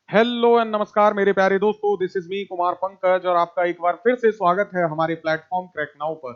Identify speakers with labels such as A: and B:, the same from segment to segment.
A: Hello and नमस्कार मेरे प्यारे दोस्तों, this is me Kumar Pankaj और आपका एक बार फिर से स्वागत है हमारे प्लेटफॉर्म क्रैक नाउ पर।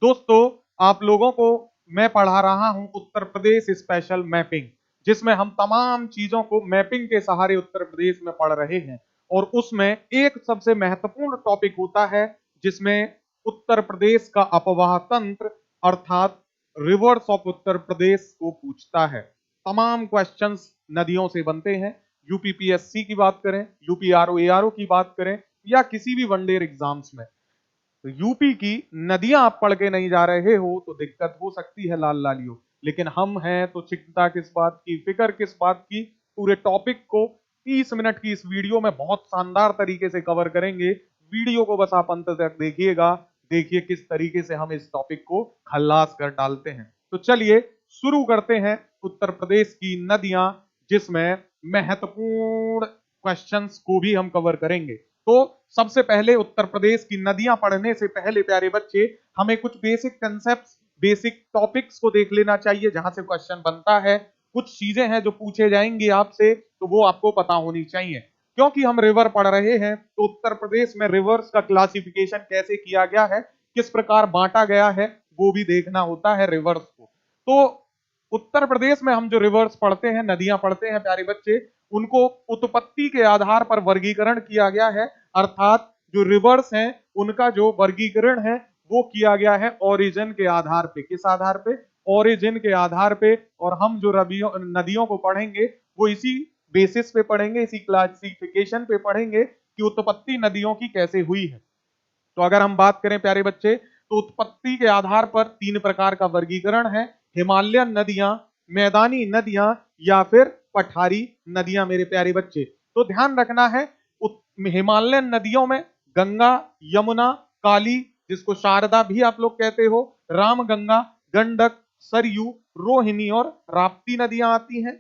A: दोस्तों, आप लोगों को मैं पढ़ा रहा हूं उत्तर प्रदेश स्पेशल मैपिंग, जिसमें हम तमाम चीजों को मैपिंग के सहारे उत्तर प्रदेश में पढ़ रहे हैं। और उसमें एक सबसे महत्वपूर्ण टॉपिक होता है जिसमें उत्तर प्रदेश का अपवाह तंत्र अर्थात रिवर्स ऑफ उत्तर प्रदेश को पूछता है। तमाम क्वेश्चंस नदियों से बनते हैं। यूपीपीएससी की बात करें, यूपीआरओ एआरओ की बात करें या किसी भी वनडेर एग्जाम्स में, तो यूपी की नदियां आप पढ़ के नहीं जा रहे हो तो दिक्कत हो सकती है लाल लालियो। लेकिन हम हैं तो चिंता किस बात की, फिक्र किस बात की। पूरे टॉपिक को 30 मिनट की इस वीडियो में बहुत शानदार तरीके से कवर करेंगे। वीडियो को बस आप अंत तक देखिएगा, देखिए किस तरीके से हम इस टॉपिक को खल्लास कर डालते हैं। तो चलिए शुरू करते हैं उत्तर प्रदेश की नदियां, जिसमें महत्वपूर्ण क्वेश्चंस को भी हम कवर करेंगे। तो सबसे पहले उत्तर प्रदेश की नदियां पढ़ने से पहले प्यारे बच्चे, हमें कुछ बेसिक कंसेप्ट, बेसिक टॉपिक्स को देख लेना चाहिए जहां से क्वेश्चन बनता है। कुछ चीजें हैं जो पूछे जाएंगी आपसे, तो वो आपको पता होनी चाहिए। क्योंकि हम रिवर पढ़ रहे हैं तो उत्तर प्रदेश में रिवर्स का क्लासिफिकेशन कैसे किया गया है, किस प्रकार बांटा गया है, वो भी देखना होता है रिवर्स को। तो उत्तर प्रदेश में हम जो रिवर्स पढ़ते हैं, नदियां पढ़ते हैं प्यारे बच्चे, उनको उत्पत्ति के आधार पर वर्गीकरण किया गया है। अर्थात जो रिवर्स हैं उनका जो वर्गीकरण है वो किया गया है ओरिजिन के आधार पे। किस आधार पे? ओरिजिन के आधार पे। और हम जो नदियों को पढ़ेंगे वो इसी बेसिस पे पढ़ेंगे, इसी क्लासिफिकेशन पे पढ़ेंगे कि उत्पत्ति नदियों की कैसे हुई है। तो अगर हम बात करें प्यारे बच्चे, तो उत्पत्ति के आधार पर 3 प्रकार का वर्गीकरण है। हिमालयन नदियां, मैदानी नदियां या फिर पठारी नदियां मेरे प्यारे बच्चे। तो ध्यान रखना है, हिमालयन नदियों में गंगा, यमुना, काली, जिसको शारदा भी आप लोग कहते हो, रामगंगा, गंडक, सरयू, रोहिणी और राप्ती नदियां आती हैं।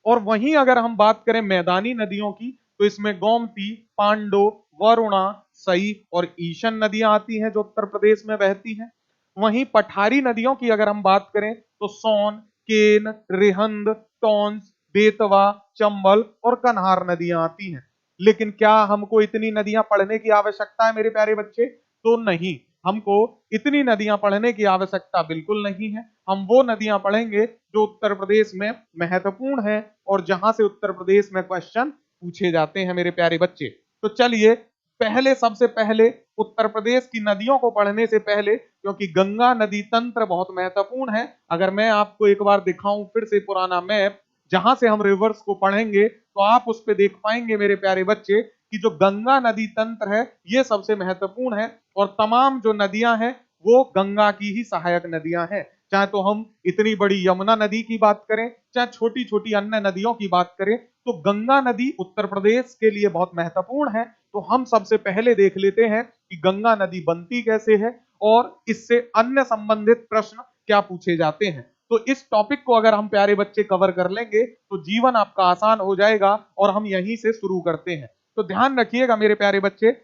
A: और वहीं अगर हम बात करें मैदानी नदियों की, तो इसमें गोमती, पांडो, वरुणा, सई और ईशन नदियां आती हैं जो उत्तर प्रदेश में बहती हैं। वहीं पठारी नदियों की अगर हम बात करें तो सोन, केन, रिहंद, टोंस, बेतवा, चंबल और कन्हार नदियां आती हैं। लेकिन क्या हमको इतनी नदियां पढ़ने की आवश्यकता है मेरे प्यारे बच्चे? तो नहीं, हमको इतनी नदियां पढ़ने की आवश्यकता बिल्कुल नहीं है। हम वो नदियां पढ़ेंगे जो उत्तर प्रदेश में महत्वपूर्ण है और जहां से उत्तर प्रदेश में क्वेश्चन पूछे जाते हैं मेरे प्यारे बच्चे। तो चलिए, पहले सबसे पहले उत्तर प्रदेश की नदियों को पढ़ने से पहले, क्योंकि गंगा नदी तंत्र बहुत महत्वपूर्ण है, अगर मैं आपको एक बार दिखाऊं फिर से पुराना मैप जहां से हम रिवर्स को पढ़ेंगे, तो आप उस पर देख पाएंगे मेरे प्यारे बच्चे कि जो गंगा नदी तंत्र है ये सबसे महत्वपूर्ण है। और तमाम जो नदियां हैं वो गंगा की ही सहायक नदियां हैं। चाहे तो हम इतनी बड़ी यमुना नदी की बात करें, चाहे छोटी छोटी अन्य नदियों की बात करें, तो गंगा नदी उत्तर प्रदेश के लिए बहुत महत्वपूर्ण है। तो हम सबसे पहले देख लेते हैं कि गंगा नदी बनती कैसे है और इससे अन्य संबंधित प्रश्न क्या पूछे जाते हैं। तो इस टॉपिक को अगर हम प्यारे बच्चे कवर कर लेंगे तो जीवन आपका आसान हो जाएगा और हम यहीं से शुरू करते हैं। तो ध्यान रखिएगा मेरे प्यारे बच्चे,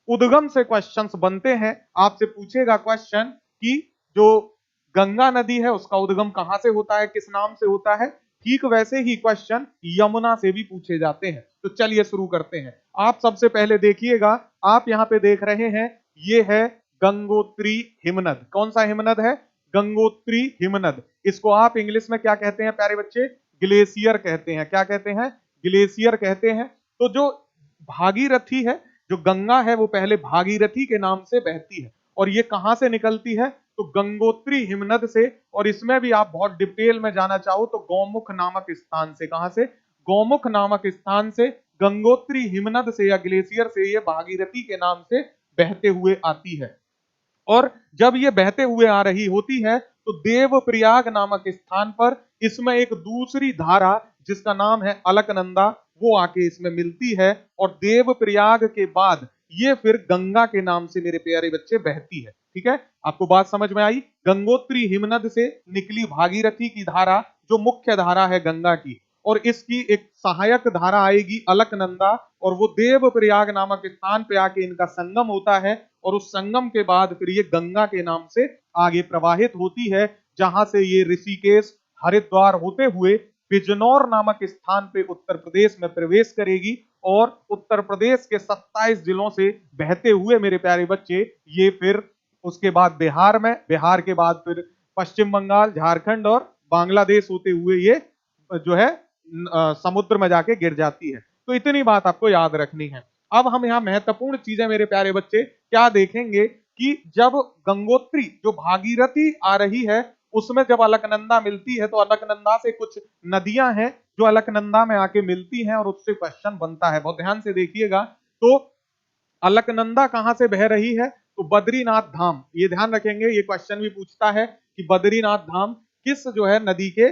A: उद्गम से क्वेश्चंस बनते हैं। आपसे पूछेगा क्वेश्चन कि जो गंगा नदी है उसका उद्गम कहां से होता है, किस नाम से होता है। ठीक वैसे ही क्वेश्चन यमुना से भी पूछे जाते हैं। तो चलिए शुरू करते हैं। आप सबसे पहले देखिएगा, आप यहाँ पे देख रहे हैं, ये है गंगोत्री हिमनद। कौन सा हिमनद है? गंगोत्री हिमनद। इसको आप इंग्लिश में क्या कहते हैं प्यारे बच्चे? ग्लेशियर कहते हैं। क्या कहते हैं? ग्लेशियर कहते हैं। तो जो भागीरथी है, जो गंगा है, वो पहले भागीरथी के नाम से बहती है और ये कहां से निकलती है? तो गंगोत्री हिमनद से। और इसमें भी आप बहुत डिटेल में जाना चाहो तो गौमुख नामक स्थान से। कहां से? गौमुख नामक स्थान से गंगोत्री हिमनद से या ग्लेशियर से ये भागीरथी के नाम से बहते हुए आती है। और जब ये बहते हुए आ रही होती है तो देवप्रयाग नामक स्थान पर इसमें एक दूसरी धारा जिसका नाम है अलकनंदा, वो आके इसमें मिलती है और देवप्रयाग के बाद ये फिर गंगा के नाम से मेरे प्यारे बच्चे बहती है। ठीक है, आपको बात समझ में आई? गंगोत्री हिमनद से निकली भागीरथी की धारा जो मुख्य धारा है गंगा की, और इसकी एक सहायक धारा आएगी अलकनंदा, और वो देवप्रयाग नामक स्थान पे आके इनका संगम होता है और उस संगम के बाद फिर ये गंगा के नाम से आगे प्रवाहित होती है, जहां से ये ऋषिकेश, हरिद्वार होते हुए बिजनौर नामक स्थान पे उत्तर प्रदेश में प्रवेश करेगी और उत्तर प्रदेश के 27 जिलों से बहते हुए मेरे प्यारे बच्चे ये फिर उसके बाद बिहार में, बिहार के बाद फिर पश्चिम बंगाल, झारखंड और बांग्लादेश होते हुए ये जो है समुद्र में जाके गिर जाती है। तो इतनी बात आपको याद रखनी है। अब हम यहाँ महत्वपूर्ण चीजें मेरे प्यारे बच्चे क्या देखेंगे कि जब गंगोत्री जो भागीरथी आ रही है उसमें जब अलकनंदा मिलती है तो अलकनंदा से कुछ नदियां हैं जो अलकनंदा में आके मिलती हैं और उससे क्वेश्चन बनता है। बहुत ध्यान से देखिएगा। तो अलकनंदा कहां से बह रही है? तो बद्रीनाथ धाम। ये ध्यान रखेंगे, ये क्वेश्चन भी पूछता है कि बद्रीनाथ धाम किस जो है नदी के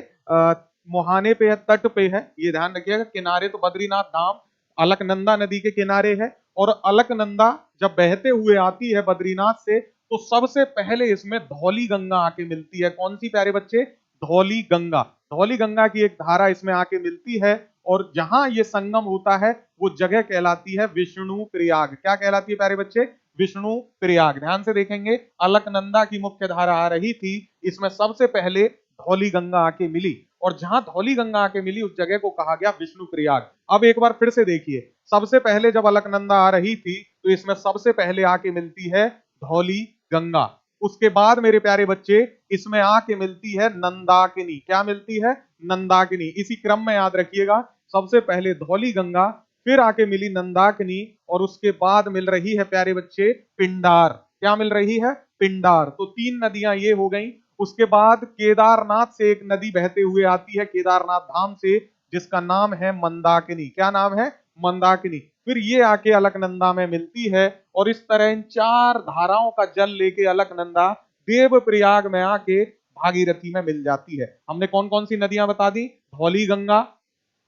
A: मुहाने पे है, तट पे है। ये ध्यान रखिएगा। किनारे तो बद्रीनाथ धाम अलकनंदा नदी के किनारे है और अलकनंदा जब बहते हुए आती है बद्रीनाथ से तो सबसे पहले इसमें धौली गंगा आके मिलती है। कौन सी प्यारे बच्चे? धौली गंगा। धौली गंगा की एक धारा इसमें आके मिलती है और जहां ये संगम होता है वो जगह कहलाती है विष्णु प्रयाग। क्या कहलाती है प्यारे बच्चे? विष्णु प्रयाग। ध्यान से देखेंगे, अलकनंदा की मुख्य धारा आ रही थी, इसमें सबसे पहले धौली गंगा आके मिली और जहां धौली गंगा आके मिली उस जगह को कहा गया विष्णु प्रयाग। अब एक बार फिर से देखिए, सबसे पहले जब अलकनंदा आ रही थी तो इसमें सबसे पहले आके मिलती है धौली गंगा। उसके बाद मेरे प्यारे बच्चे इसमें आके मिलती है नंदाकिनी। क्या मिलती है? नंदाकिनी। इसी क्रम में याद रखिएगा, सबसे पहले धौली गंगा, फिर आके मिली नंदाकिनी और उसके बाद मिल रही है प्यारे बच्चे पिंडार। क्या मिल रही है? पिंडार। तो 3 नदियां ये हो गई। उसके बाद केदारनाथ से एक नदी बहते हुए आती है केदारनाथ धाम से, जिसका नाम है मंदाकिनी। क्या नाम है? मंदाकिनी। फिर ये आके अलकनंदा में मिलती है और इस तरह इन 4 धाराओं का जल लेके अलकनंदा देवप्रयाग में आके भागीरथी में मिल जाती है। हमने कौन कौन सी नदियां बता दी? धौली गंगा,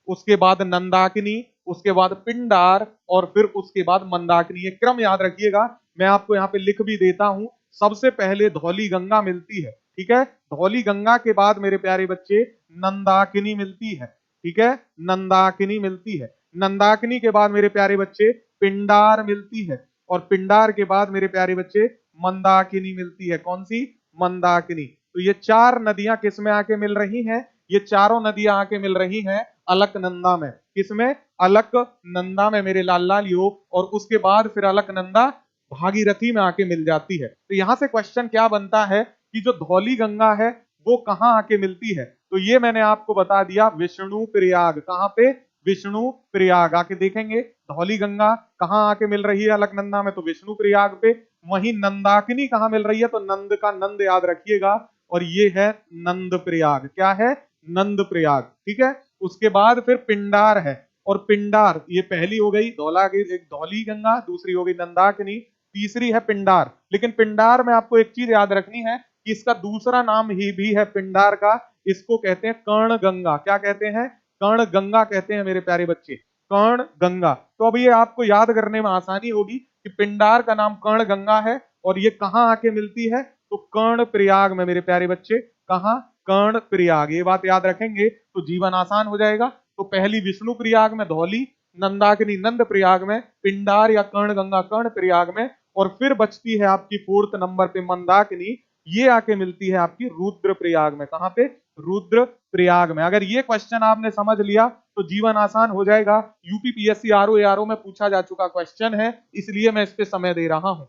A: उसके बाद नंदाकिनी, उसके बाद पिंडार और फिर उसके बाद मंदाकिनी। ये क्रम याद रखिएगा, मैं आपको यहाँ पे लिख भी देता हूं। सबसे पहले धौली गंगा मिलती है, ठीक है। धौली गंगा के बाद मेरे प्यारे बच्चे नंदाकिनी मिलती है, ठीक है। नंदाकिनी मिलती है। नंदाकिनी के बाद मेरे प्यारे बच्चे पिंडार मिलती है और पिंडार के बाद मेरे प्यारे बच्चे मंदाकिनी मिलती है। कौन सी? मंदाकिनी। तो ये 4 नदियां किस में आके मिल रही हैं? ये चारों नदियां आके मिल रही हैं अलकनंदा में। किसमें? अलकनंदा में मेरे लाल लालियो। और उसके बाद फिर अलकनंदा भागीरथी में आके मिल जाती है। तो यहां से क्वेश्चन क्या बनता है कि जो धौली गंगा है वो कहां आके मिलती है? तो ये मैंने आपको बता दिया, विष्णु प्रयाग। कहां पे? विष्णु प्रयाग। आके देखेंगे धौली गंगा कहां आके मिल रही है अलकनंदा में? तो विष्णु प्रयाग पे। वहीं नंदाकिनी कहां मिल रही है? तो नंद का नंद याद रखिएगा और ये है नंद प्रयाग। क्या है? नंद प्रयाग, ठीक है। उसके बाद फिर पिंडार है और पिंडार ये पहली हो गई धौला की, एक धौली गंगा, दूसरी हो गई नंदाकिनी, तीसरी है पिंडार। लेकिन पिंडार में आपको एक चीज याद रखनी है कि इसका दूसरा नाम ही भी है पिंडार का, इसको कहते हैं कर्ण गंगा। क्या कहते हैं? कर्ण गंगा कहते हैं मेरे प्यारे बच्चे, कर्ण गंगा। तो अब ये आपको याद करने में आसानी होगी कि पिंडार का नाम कर्ण गंगा है और ये कहां आके मिलती है? तो कर्ण प्रयाग में मेरे प्यारे बच्चे। कहां? कर्ण प्रयाग। ये बात याद रखेंगे तो जीवन आसान हो जाएगा। तो पहली विष्णु प्रयाग में धौली, नंदाकिनी नंद प्रयाग में, पिंडार या कर्ण गंगा कर्ण प्रयाग में और फिर बचती है आपकी 4th नंबर पे मंदाकिनी। ये आके मिलती है आपकी रुद्र प्रयाग में। कहां पे? रुद्र प्रयाग में। अगर ये क्वेश्चन आपने समझ लिया तो जीवन आसान हो जाएगा। यूपीपीएससी आरओ एआरओ में पूछा जा चुका क्वेश्चन है, इसलिए मैं इस पे समय दे रहा हूं,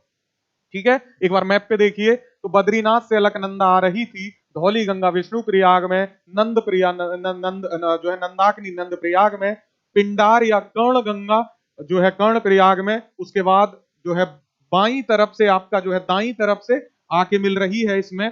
A: ठीक है। एक बार मैप पे देखिए तो बद्रीनाथ से अलकनंदा आ रही थी, धौली गंगा विष्णु प्रयाग में, नंद प्रयाग जो है नंदाकिनी नंद प्रयाग में, पिंडार या कर्ण गंगा जो है कर्ण प्रयाग में। उसके बाद जो है बाई तरफ से आपका जो है दाई तरफ से आके मिल रही है इसमें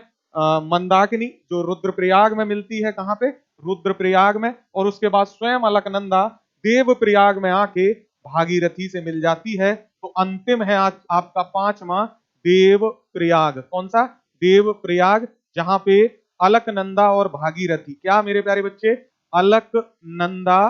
A: मंदाकिनी, जो रुद्रप्रयाग में मिलती है। कहां पे? रुद्रप्रयाग में। और उसके बाद स्वयं अलकनंदा देव प्रयाग में आके भागीरथी से मिल जाती है। तो अंतिम है आज आपका 5वां देव प्रयाग। कौन सा? देव प्रयाग, जहां पे अलकनंदा और भागीरथी, क्या मेरे प्यारे बच्चे? अलकनंदा,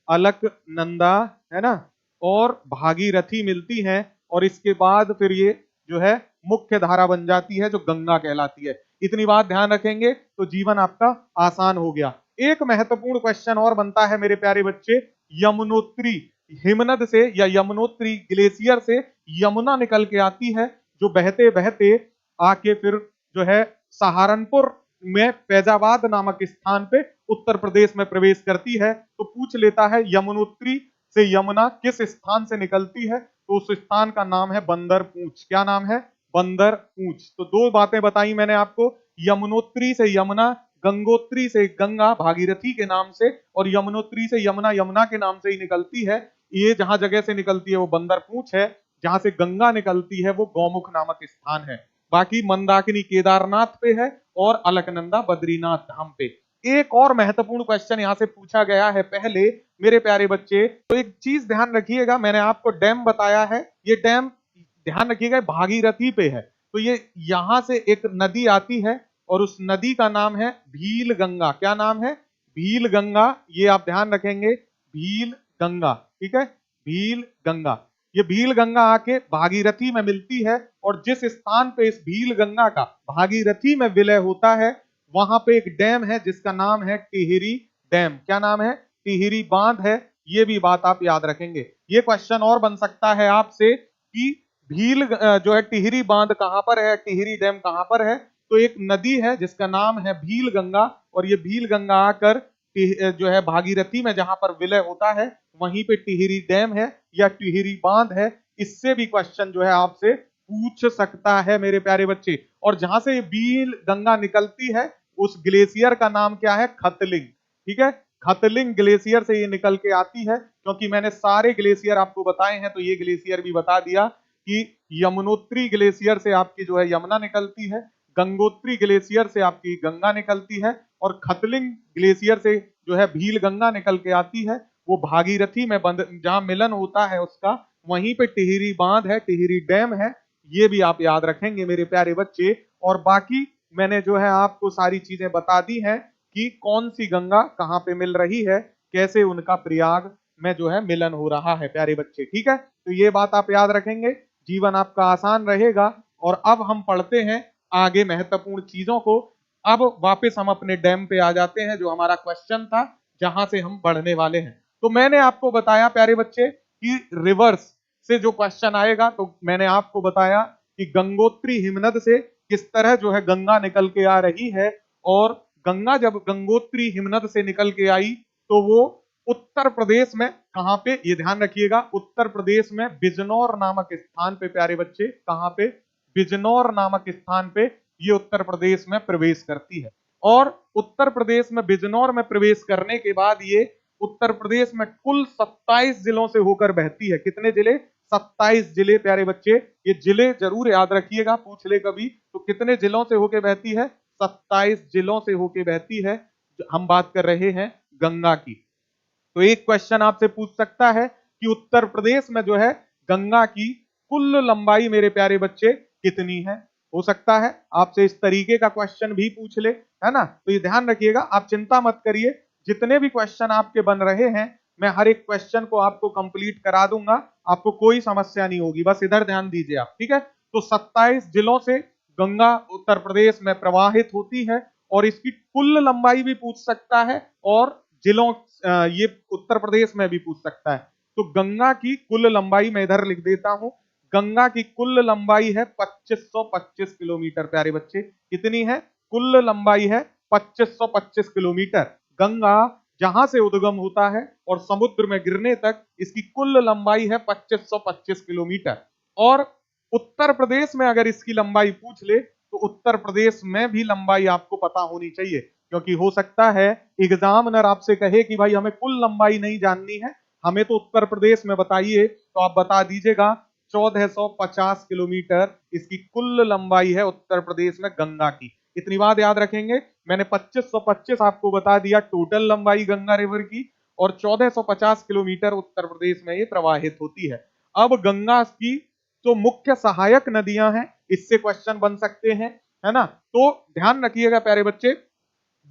A: अलकनंदा है ना, और भागीरथी मिलती हैं और इसके बाद फिर ये जो है मुख्य धारा बन जाती है जो गंगा कहलाती है। इतनी बात ध्यान रखेंगे तो जीवन आपका आसान हो गया। एक महत्वपूर्ण क्वेश्चन और बनता है मेरे प्यारे बच्चे, यमुनोत्री हिमनद से या यमुनोत्री ग्लेशियर से यमुना निकल के आती है, जो बहते बहते आके फिर जो है सहारनपुर में फैजाबाद नामक स्थान पे उत्तर प्रदेश में प्रवेश करती है। तो पूछ लेता है यमुनोत्री से यमुना किस स्थान से निकलती है? तो उस स्थान का नाम है बंदर पूंछ। क्या नाम है? बंदर पूंछ। तो दो बातें बताई मैंने आपको, यमुनोत्री से यमुना, गंगोत्री से गंगा भागीरथी के नाम से, और यमुनोत्री से यमुना यमुना के नाम से ही निकलती है। ये जहां जगह से निकलती है वो बंदर पूंछ है, जहां से गंगा निकलती है वो गौमुख नामक स्थान है। बाकी मंदाकिनी केदारनाथ पे है और अलकनंदा बद्रीनाथ धाम पे। एक और महत्वपूर्ण क्वेश्चन यहां से पूछा गया है पहले मेरे प्यारे बच्चे, तो एक चीज ध्यान रखिएगा, मैंने आपको डैम बताया है, ये डैम ध्यान रखिएगा भागीरथी पे है। तो ये यहां से एक नदी आती है और उस नदी का नाम है भील गंगा। क्या नाम है? भील गंगा। ये आप ध्यान रखेंगे, भील गंगा, ठीक है, भील गंगा। ये भील गंगा आके भागीरथी में मिलती है, और जिस स्थान पे इस भील गंगा का भागीरथी में विलय होता है वहां पे एक डैम है जिसका नाम है टिहरी डैम। क्या नाम है? टिहरी बांध है। ये भी बात आप याद रखेंगे। ये क्वेश्चन और बन सकता है आपसे कि भील जो है टिहरी बांध कहां पर है, टिहरी डैम कहां पर है? तो एक नदी है जिसका नाम है भील गंगा, और ये भील गंगा आकर जो है भागीरथी में जहां पर विलय होता है वहीं पे टिहरी डैम है या टिहरी बांध है। इससे भी क्वेश्चन जो है आपसे पूछ सकता है मेरे प्यारे बच्चे। और जहां से भील गंगा निकलती है उस ग्लेशियर का नाम क्या है? खतलिंग। ठीक है, खतलिंग ग्लेशियर से ये निकल के आती है। क्योंकि मैंने सारे ग्लेशियर आपको बताए हैं तो ये ग्लेशियर भी बता दिया कि यमुनोत्री ग्लेशियर से आपकी जो है यमुना निकलती है, गंगोत्री ग्लेशियर से आपकी गंगा निकलती है, और खतलिंग ग्लेशियर से जो है भील गंगा निकल के आती है। वो भागीरथी में जहां मिलन होता है उसका, वहीं पे टिहरी बांध है, टिहरी डैम है। ये भी आप याद रखेंगे मेरे प्यारे बच्चे। और बाकी मैंने जो है आपको सारी चीजें बता दी हैं कि कौन सी गंगा कहाँ पे मिल रही है, कैसे उनका प्रयाग में जो है मिलन हो रहा है प्यारे बच्चे। ठीक है, तो ये बात आप याद रखेंगे, जीवन आपका आसान रहेगा। और अब हम पढ़ते हैं आगे महत्वपूर्ण चीजों को। अब वापस हम अपने डैम पे आ जाते हैं जो हमारा क्वेश्चन था, जहां से हम बढ़ने वाले हैं। तो मैंने आपको बताया प्यारे बच्चे कि रिवर्स से जो क्वेश्चन आएगा, तो मैंने आपको बताया कि गंगोत्री हिमनद से किस तरह जो है गंगा निकल के आ रही है, और गंगा जब गंगोत्री हिमनद से निकल के आई तो वो उत्तर प्रदेश में कहां पे, ये ध्यान रखिएगा, उत्तर प्रदेश में बिजनौर नामक स्थान पे प्यारे बच्चे, कहां पे? बिजनौर नामक स्थान पे ये उत्तर प्रदेश में प्रवेश करती है। और उत्तर प्रदेश में बिजनौर में प्रवेश करने के बाद ये उत्तर प्रदेश में कुल 27 जिलों से होकर बहती है। कितने जिले? 27 जिले प्यारे बच्चे। ये जिले जरूर याद रखिएगा, पूछ ले कभी तो कितने जिलों से होकर बहती है? 27 जिलों से होकर बहती है। हम बात कर रहे हैं गंगा की। तो एक क्वेश्चन आपसे पूछ सकता है कि उत्तर प्रदेश में जो है गंगा की कुल लंबाई मेरे प्यारे बच्चे कितनी है? हो सकता है आपसे इस तरीके का क्वेश्चन भी पूछ ले, है ना? तो ये ध्यान रखिएगा, आप चिंता मत करिए, जितने भी क्वेश्चन आपके बन रहे हैं मैं हर एक क्वेश्चन को आपको कंप्लीट करा दूंगा, आपको कोई समस्या नहीं होगी, बस इधर ध्यान दीजिए आप। ठीक है, तो 27 जिलों से गंगा उत्तर प्रदेश में प्रवाहित होती है, और इसकी कुल लंबाई भी पूछ सकता है, और जिलों ये उत्तर प्रदेश में भी पूछ सकता है। तो गंगा की कुल लंबाई मैं इधर लिख देता हूं, गंगा की कुल लंबाई है 2525 किलोमीटर प्यारे बच्चे। कितनी है? कुल लंबाई है 2525 किलोमीटर। गंगा जहां से उद्गम होता है और समुद्र में गिरने तक इसकी कुल लंबाई है 2525 किलोमीटर। और उत्तर प्रदेश में अगर इसकी लंबाई पूछ ले तो उत्तर प्रदेश में भी लंबाई आपको पता होनी चाहिए, क्योंकि हो सकता है एग्जामिनर आपसे कहे कि भाई हमें कुल लंबाई नहीं जाननी है, हमें तो उत्तर प्रदेश में बताइए, तो आप बता दीजिएगा 1450 किलोमीटर इसकी कुल लंबाई है उत्तर प्रदेश में गंगा की। इतनी बात याद रखेंगे, मैंने 2525 आपको बता दिया टोटल लंबाई गंगा रिवर की, और 1450 किलोमीटर उत्तर प्रदेश में ये प्रवाहित होती है। अब गंगा की जो मुख्य सहायक नदियां हैं, इससे क्वेश्चन बन सकते हैं, है ना? तो ध्यान रखिएगा प्यारे बच्चे,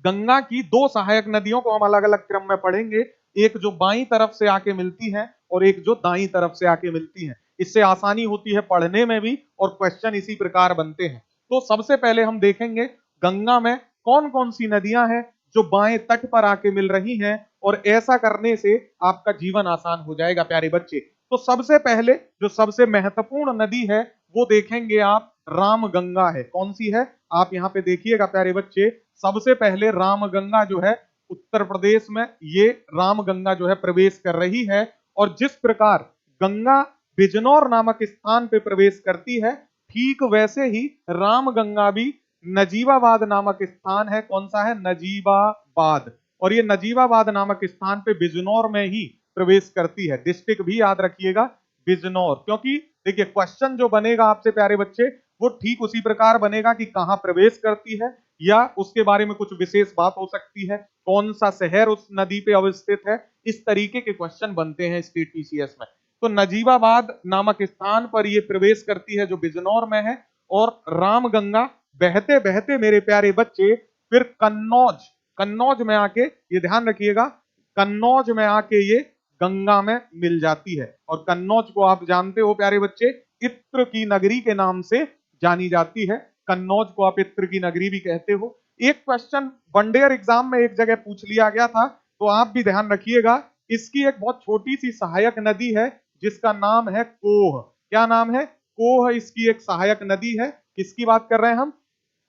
A: गंगा की दो सहायक नदियों को हम अलग अलग क्रम में पढ़ेंगे, एक जो बाईं तरफ से आके मिलती है और एक जो दाईं तरफ से आके मिलती है। इससे आसानी होती है पढ़ने में भी, और क्वेश्चन इसी प्रकार बनते हैं। तो सबसे पहले हम देखेंगे गंगा में कौन कौन सी नदियां हैं जो बाएं तट पर आके मिल रही हैं, और ऐसा करने से आपका जीवन आसान हो जाएगा प्यारे बच्चे। तो सबसे पहले जो सबसे महत्वपूर्ण नदी है वो देखेंगे आप, रामगंगा है। कौन सी है? आप यहाँ पे देखिएगा प्यारे बच्चे, सबसे पहले रामगंगा जो है उत्तर प्रदेश में, ये रामगंगा जो है प्रवेश कर रही है, और जिस प्रकार गंगा बिजनौर नामक स्थान पे प्रवेश करती है, ठीक वैसे ही रामगंगा भी नजीबाबाद नामक स्थान है। कौन सा है? नजीबाबाद। और ये नजीबाबाद नामक स्थान पे बिजनौर में ही प्रवेश करती है। डिस्ट्रिक्ट भी याद रखिएगा बिजनौर, क्योंकि देखिए क्वेश्चन जो बनेगा आपसे प्यारे बच्चे वो ठीक उसी प्रकार बनेगा कि कहां प्रवेश करती है या उसके बारे में कुछ विशेष बात हो सकती है, कौन सा शहर उस नदी पे अवस्थित है। इस तरीके के क्वेश्चन बनते हैं स्टेट पीसीएस में। तो नजीबाबाद नामक स्थान पर ये प्रवेश करती है जो बिजनौर में है, और रामगंगा बहते बहते मेरे प्यारे बच्चे फिर कन्नौज में आके, ये ध्यान रखिएगा, कन्नौज में आके ये गंगा में मिल जाती है। और कन्नौज को आप जानते हो प्यारे बच्चे, इत्र की नगरी के नाम से जानी जाती है। कन्नौज को आप इत्र की नगरी भी कहते हो। एक क्वेश्चन वनडेयर एग्जाम में एक जगह पूछ लिया गया था, तो आप भी ध्यान रखिएगा। इसकी एक बहुत छोटी सी सहायक नदी है जिसका नाम है कोह। क्या नाम है? कोह इसकी एक सहायक नदी है। किसकी बात कर रहे हैं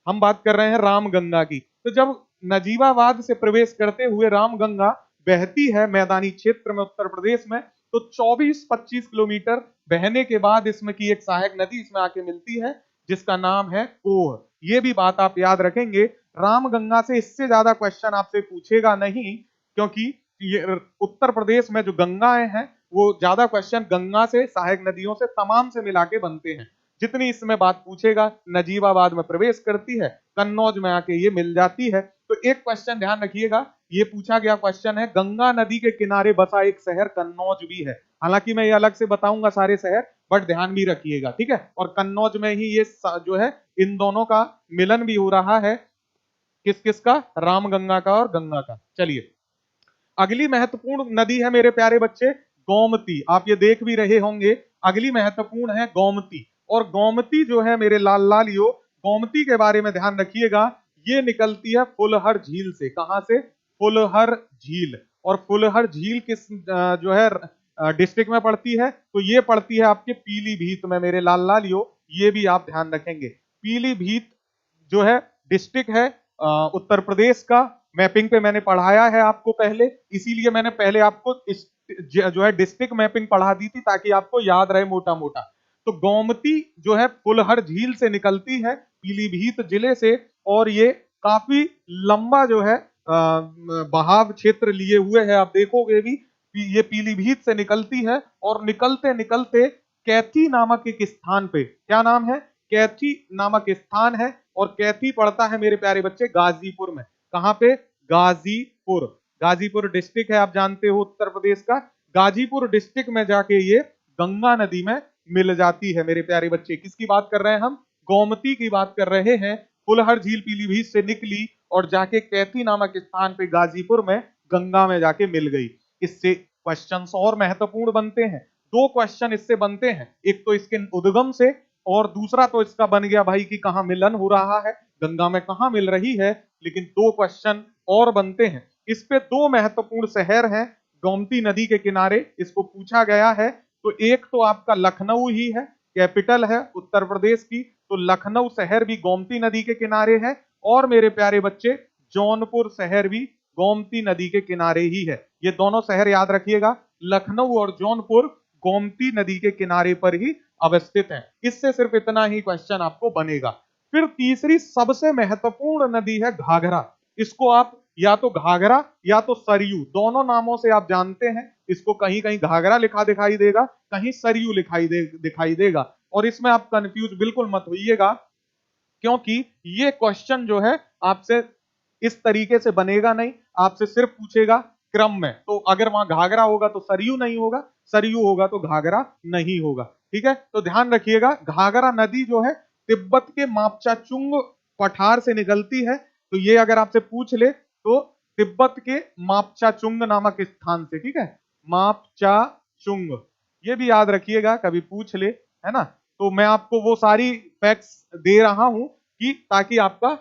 A: हम बात कर रहे हैं रामगंगा की। तो जब नजीबाबाद से प्रवेश करते हुए रामगंगा बहती है मैदानी क्षेत्र में उत्तर प्रदेश में, तो 24-25 किलोमीटर बहने के बाद इसमें की एक सहायक नदी इसमें आके मिलती है जिसका नाम है कोह। ये भी बात आप याद रखेंगे। रामगंगा से इससे ज्यादा क्वेश्चन आपसे पूछेगा नहीं, क्योंकि ये उत्तर प्रदेश में जो गंगाएं हैं वो ज्यादा क्वेश्चन गंगा से, सहायक नदियों से, तमाम से मिला के बनते हैं। जितनी इसमें बात पूछेगा, नजीबाबाद में प्रवेश करती है, कन्नौज में आके ये मिल जाती है। तो एक क्वेश्चन ध्यान रखिएगा, ये पूछा गया क्वेश्चन है, गंगा नदी के किनारे बसा एक शहर कन्नौज भी है। हालांकि मैं ये अलग से बताऊंगा सारे शहर, बट ध्यान भी रखिएगा, ठीक है। और कन्नौज में ही ये जो है इन दोनों का मिलन भी हो रहा है। किस किस का? रामगंगा का और गंगा का। चलिए अगली महत्वपूर्ण नदी है मेरे प्यारे बच्चे गोमती। आप ये देख भी रहे होंगे, अगली महत्वपूर्ण है गोमती। और गोमती जो है मेरे लाल लालियो, गोमती के बारे में ध्यान रखिएगा, ये निकलती है फुलहर झील से। कहां से? फुलहर झील। और फुलहर झील किस जो है डिस्ट्रिक्ट में पड़ती है? तो ये पड़ती है आपके पीलीभीत में मेरे लाल लालियो। ये भी आप ध्यान रखेंगे। पीलीभीत जो है डिस्ट्रिक्ट है उत्तर प्रदेश का। मैपिंग पे मैंने पढ़ाया है आपको पहले, इसीलिए मैंने पहले आपको इस जो है डिस्ट्रिक्ट मैपिंग पढ़ा दी थी ताकि आपको याद रहे मोटा मोटा। तो गोमती जो है फुलहर झील से निकलती है पीलीभीत जिले से, और ये काफी लंबा जो है बहाव क्षेत्र लिए हुए है। आप देखोगे भी ये पीलीभीत से निकलती है और निकलते निकलते कैथी नामक एक स्थान पे, क्या नाम है? कैथी नामक स्थान है। और कैथी पड़ता है मेरे प्यारे बच्चे गाजीपुर में। कहां पे? गाजीपुर। गाजीपुर डिस्ट्रिक्ट है, आप जानते हो उत्तर प्रदेश का। गाजीपुर डिस्ट्रिक्ट में जाके ये गंगा नदी में मिल जाती है मेरे प्यारे बच्चे। किसकी बात कर रहे हैं हम? गोमती की बात कर रहे हैं। फुलहर झील पीलीभीत से निकली और जाके कैथी नामक स्थान पे गाजीपुर में गंगा में जाके मिल गई। इससे क्वेश्चंस और महत्वपूर्ण बनते हैं। दो क्वेश्चन इससे बनते हैं, एक तो इसके उद्गम से और दूसरा तो इसका बन गया भाई कि कहां मिलन हो रहा है, गंगा में कहां मिल रही है। लेकिन दो क्वेश्चन और बनते हैं। इस पे दो महत्वपूर्ण शहर हैं गोमती नदी के किनारे, इसको पूछा गया है। तो एक तो आपका लखनऊ ही है, कैपिटल है उत्तर प्रदेश की, तो लखनऊ शहर भी गोमती नदी के किनारे है। और मेरे प्यारे बच्चे जौनपुर शहर भी गोमती नदी के किनारे ही है। ये दोनों शहर याद रखिएगा, लखनऊ और जौनपुर गोमती नदी के किनारे पर ही अवस्थित है। इससे सिर्फ इतना ही क्वेश्चन आपको बनेगा। फिर तीसरी सबसे महत्वपूर्ण नदी है घाघरा। इसको आप या तो घाघरा या तो सरयू, दोनों नामों से आप जानते हैं। इसको कहीं कहीं घाघरा लिखा दिखाई देगा, कहीं सरयू दिखाई देगा। और इसमें आप कंफ्यूज बिल्कुल मत होइएगा, क्योंकि ये क्वेश्चन जो है आपसे इस तरीके से बनेगा नहीं, आपसे सिर्फ पूछेगा क्रम में। तो अगर वहां घाघरा होगा तो सरयू नहीं होगा, सरयू होगा तो घाघरा नहीं होगा। ठीक है, तो ध्यान रखिएगा। घाघरा नदी जो है तिब्बत के मापचाचुंग पठार से निकलती है। तो ये अगर आपसे पूछ ले तो तिब्बत के मापचाचुंग नामक स्थान से, ठीक है, मापचाचुंग, ये भी याद रखिएगा, कभी पूछ ले, है ना। तो मैं आपको वो सारी फैक्ट्स दे रहा हूं कि ताकि आपका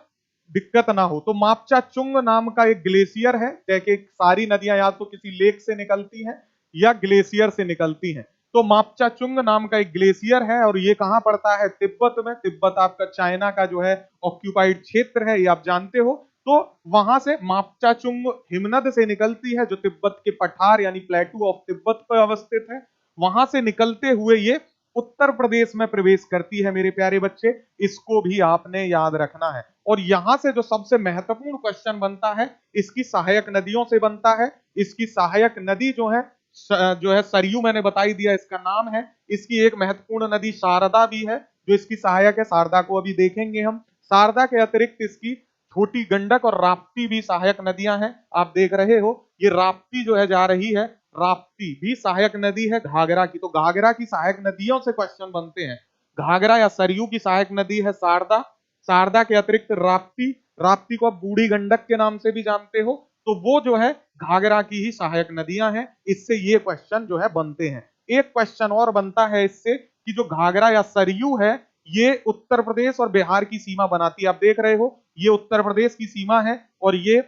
A: दिक्कत ना हो। तो मापचाचुंग नाम का एक ग्लेशियर है, जैसे सारी नदियां या तो किसी लेक से निकलती हैं या ग्लेशियर से निकलती हैं। तो मापचाचुंग नाम का एक ग्लेशियर है और ये कहां पड़ता है? तिब्बत में। तिब्बत आपका चाइना का जो है ऑक्यूपाइड क्षेत्र है, ये आप जानते हो। तो वहां से मापचाचुंग हिमनद से निकलती है, जो तिब्बत के पठार यानी प्लेटू ऑफ तिब्बत पर अवस्थित है। वहां से निकलते हुए ये उत्तर प्रदेश में प्रवेश करती है मेरे प्यारे बच्चे, इसको भी आपने याद रखना है। और यहां से जो सबसे महत्वपूर्ण क्वेश्चन बनता है, इसकी सहायक नदियों से बनता है। इसकी सहायक नदी जो है सरयू, मैंने बताई दिया इसका नाम है। इसकी एक महत्वपूर्ण नदी शारदा भी है, जो इसकी सहायक है। शारदा को अभी देखेंगे हम। शारदा के अतिरिक्त इसकी छोटी गंडक और राप्ती भी सहायक नदियां हैं। आप देख रहे हो ये राप्ती जो है जा रही है, राप्ती भी सहायक नदी है घाघरा की। तो घाघरा की सहायक नदियों से क्वेश्चन बनते हैं। घाघरा या सरयू की सहायक नदी है शारदा, शारदा के अतिरिक्त राप्ती, राप्ती को आप बूढ़ी गंडक के नाम से भी जानते हो। तो वो जो है घाघरा की ही सहायक नदियां हैं। इससे ये क्वेश्चन जो है बनते हैं। एक क्वेश्चन और बनता है इससे कि जो घाघरा या सरयू है, ये उत्तर प्रदेश और बिहार की सीमा बनाती है। आप देख रहे हो ये उत्तर प्रदेश की सीमा है, और ये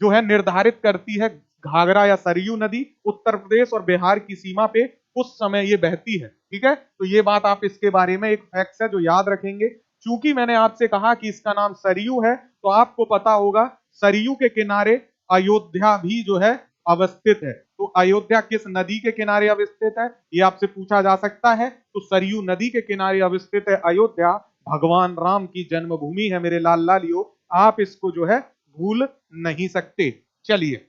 A: जो है निर्धारित करती है घाघरा या सरयू नदी उत्तर प्रदेश और बिहार की सीमा पे उस समय ये बहती है। ठीक है, तो ये बात आप इसके बारे में एक फैक्ट है जो याद रखेंगे। चूंकि मैंने आपसे कहा कि इसका नाम सरयू है, तो आपको पता होगा सरयू के किनारे अयोध्या भी जो है अवस्थित है। तो अयोध्या किस नदी के किनारे अवस्थित है, ये आपसे पूछा जा सकता है। तो सरयू नदी के किनारे अवस्थित है अयोध्या, भगवान राम की जन्मभूमि है मेरे लाल लालियो। आप इसको जो है भूल नहीं सकते। चलिए,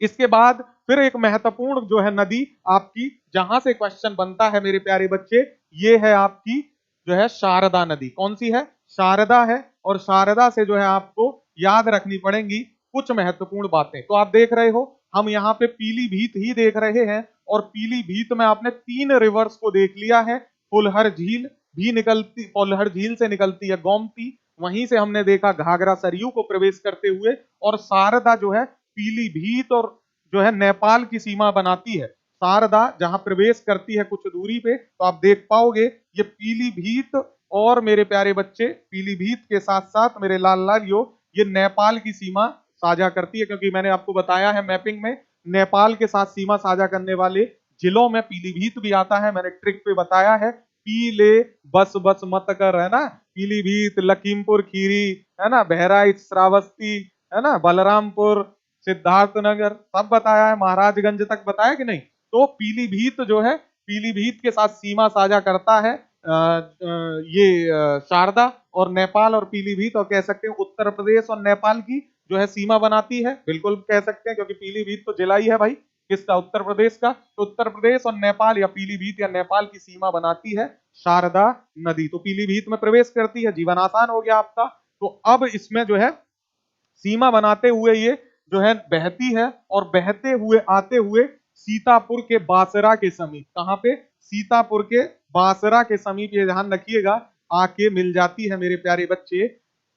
A: इसके बाद फिर एक महत्वपूर्ण जो है नदी आपकी, जहां से क्वेश्चन बनता है मेरे प्यारे बच्चे, ये है आपकी जो है शारदा नदी। कौन सी है? शारदा है। और शारदा से जो है आपको याद रखनी पड़ेंगी कुछ महत्वपूर्ण बातें। तो आप देख रहे हो हम यहाँ पे पीलीभीत ही देख रहे हैं, और पीलीभीत में आपने 3 रिवर्स को देख लिया है। फुलहर झील भी निकलती, फुलहर झील से निकलती है गोमती, वहीं से हमने देखा घाघरा सरयू को प्रवेश करते हुए, और शारदा जो है पीलीभीत और जो है नेपाल की सीमा बनाती है। शारदा जहां प्रवेश करती है कुछ दूरी पे, तो आप देख पाओगे ये पीलीभीत, और मेरे प्यारे बच्चे पीलीभीत के साथ साथ मेरे लाल लालियो ये नेपाल की सीमा साझा करती है। क्योंकि मैंने आपको बताया है मैपिंग में नेपाल के साथ सीमा साझा करने वाले जिलों में पीलीभीत भी आता है। मैंने ट्रिक पे बताया है, पीले बस बस मत कर, है ना, पीलीभीत, लखीमपुर खीरी, है ना, बहराइच, श्रावस्ती, है ना, बलरामपुर, सिद्धार्थनगर, सब बताया है, महाराजगंज तक बताया कि नहीं। तो पीलीभीत जो है पीलीभीत के साथ सीमा साझा करता है ये शारदा, और नेपाल और पीलीभीत, और कह सकते हैं उत्तर प्रदेश और नेपाल की जो है सीमा बनाती है। बिल्कुल कह सकते हैं, क्योंकि पीलीभीत तो जिला ही है भाई किसका? उत्तर प्रदेश का। तो उत्तर प्रदेश और नेपाल या पीलीभीत या नेपाल की सीमा बनाती है शारदा नदी। तो पीलीभीत में प्रवेश करती है, जीवन आसान हो गया आपका। तो अब इसमें जो है सीमा बनाते हुए ये जो है बहती है, और बहते हुए आते हुए सीतापुर के बासरा के समीप, कहां पे? सीतापुर के बासरा के समीप, ये ध्यान रखिएगा, आके मिल जाती है मेरे प्यारे बच्चे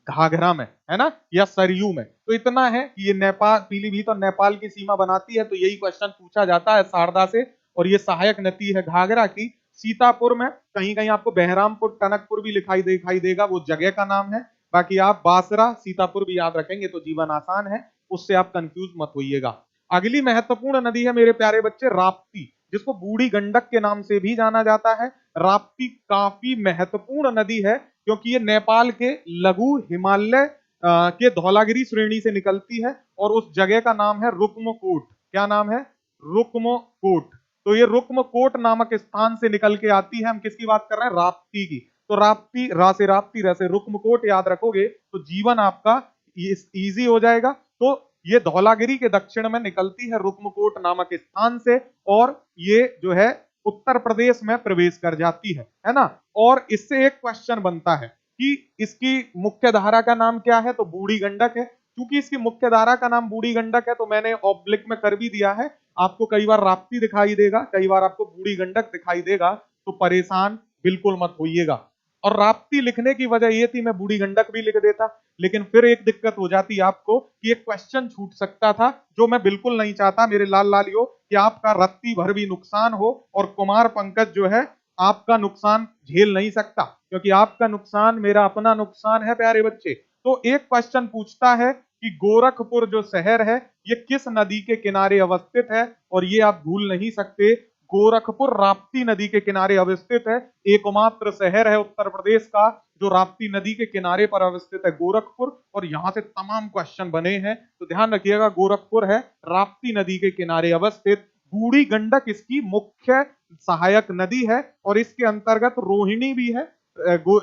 A: घाघरा में, है ना, या सरयू में। तो इतना है कि ये नेपाल, पीलीभीत और नेपाल की सीमा बनाती है। तो यही क्वेश्चन पूछा जाता है शारदा से, और ये सहायक नदी है घाघरा की। सीतापुर में कहीं कहीं आपको बहरामपुर टनकपुर भी दिखाई देगा, वो जगह का नाम है। बाकी आप बासरा सीतापुर भी याद रखेंगे तो जीवन आसान है, उससे आप कंफ्यूज मत होइएगा। अगली महत्वपूर्ण नदी है मेरे प्यारे बच्चे राप्ती, जिसको बूढ़ी गंडक के नाम से भी जाना जाता है। राप्ती काफी महत्वपूर्ण नदी है, क्योंकि ये नेपाल के लघु हिमालय के धौलागिरी श्रेणी से निकलती है, और उस जगह का नाम है रुक्मकोट। क्या नाम है? रुक्मकोट। तो ये रुक्मकोट नामक स्थान से निकल के आती है। हम किसकी बात कर रहे हैं? राप्ती की। तो राप्ती, रा से राप्ती, रा से रुक्मकोट याद रखोगे तो जीवन आपका इजी हो जाएगा। तो ये धौलागिरी के दक्षिण में निकलती है रुक्मकोट नामक स्थान से, और ये जो है उत्तर प्रदेश में प्रवेश कर जाती है ना। और इससे एक क्वेश्चन बनता है कि इसकी मुख्य धारा का नाम क्या है? तो बूढ़ी गंडक है। क्योंकि इसकी मुख्य धारा का नाम बूढ़ी गंडक है, तो मैंने ऑब्लिक में कर भी दिया है। आपको कई बार राप्ती दिखाई देगा, कई बार आपको बूढ़ी गंडक दिखाई देगा, तो परेशान बिल्कुल मत होइएगा। और राप्ती लिखने की वजह ये थी, मैं बूढ़ी गंडक भी लिख देता, लेकिन फिर एक दिक्कत हो जाती आपको कि एक क्वेश्चन छूट सकता था, जो मैं बिल्कुल नहीं चाहता मेरे लाल लालियो कि आपका रत्ती भर भी नुकसान हो, और कुमार पंकज जो है आपका नुकसान झेल नहीं सकता, क्योंकि आपका नुकसान मेरा अपना नुकसान है प्यारे बच्चे। तो एक क्वेश्चन पूछता है कि गोरखपुर जो शहर है ये किस नदी के किनारे अवस्थित है, और ये आप भूल नहीं सकते, गोरखपुर राप्ती नदी के किनारे अवस्थित है। एकमात्र शहर है उत्तर प्रदेश का जो राप्ती नदी के किनारे पर अवस्थित है, गोरखपुर। और यहां से तमाम क्वेश्चन बने हैं, तो ध्यान रखिएगा, गोरखपुर है राप्ती नदी के किनारे अवस्थित। बूढ़ी गंडक इसकी मुख्य सहायक नदी है और इसके अंतर्गत रोहिणी भी है,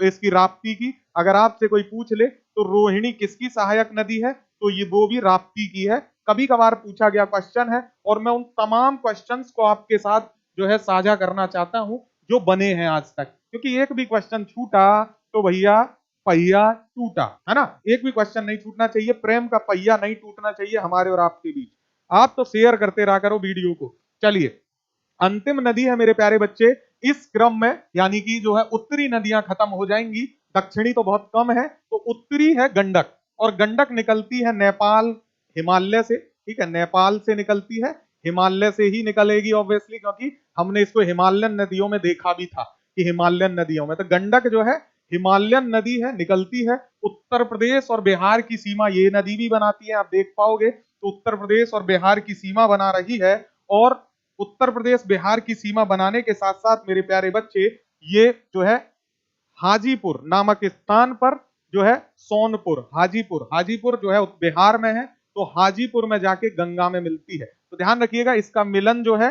A: इसकी राप्ती की। अगर आपसे कोई पूछ ले तो रोहिणी किसकी सहायक नदी है, तो ये वो भी राप्ती की है। कभी कभार पूछा गया क्वेश्चन है और मैं उन तमाम क्वेश्चंस को आपके साथ जो है साझा करना चाहता हूं जो बने हैं आज तक, क्योंकि एक भी क्वेश्चन छूटा तो भैया पहिया टूटा, है ना। एक भी क्वेश्चन नहीं छूटना चाहिए, प्रेम का पहिया नहीं टूटना चाहिए हमारे और आपके बीच। आप तो शेयर करते रहा करो वीडियो को। चलिए, अंतिम नदी है मेरे प्यारे बच्चे इस क्रम में, यानी कि जो है उत्तरी नदियां खत्म हो जाएंगी, दक्षिणी तो बहुत कम है, तो उत्तरी है गंडक। और गंडक निकलती है नेपाल हिमालय से, ठीक है, नेपाल से निकलती है, हिमालय से ही निकलेगी ऑब्वियसली, क्योंकि हमने इसको हिमालयन नदियों में देखा भी था कि हिमालयन नदियों में, तो गंडक जो है हिमालयन नदी है, निकलती है। उत्तर प्रदेश और बिहार की सीमा ये नदी भी बनाती है, आप देख पाओगे, तो उत्तर प्रदेश और बिहार की सीमा बना रही है। और उत्तर प्रदेश बिहार की सीमा बनाने के साथ साथ मेरे प्यारे बच्चे ये जो है हाजीपुर नामक स्थान पर जो है सोनपुर, हाजीपुर जो है बिहार में है, तो हाजीपुर में जाके गंगा में मिलती है। तो ध्यान रखिएगा, इसका मिलन जो है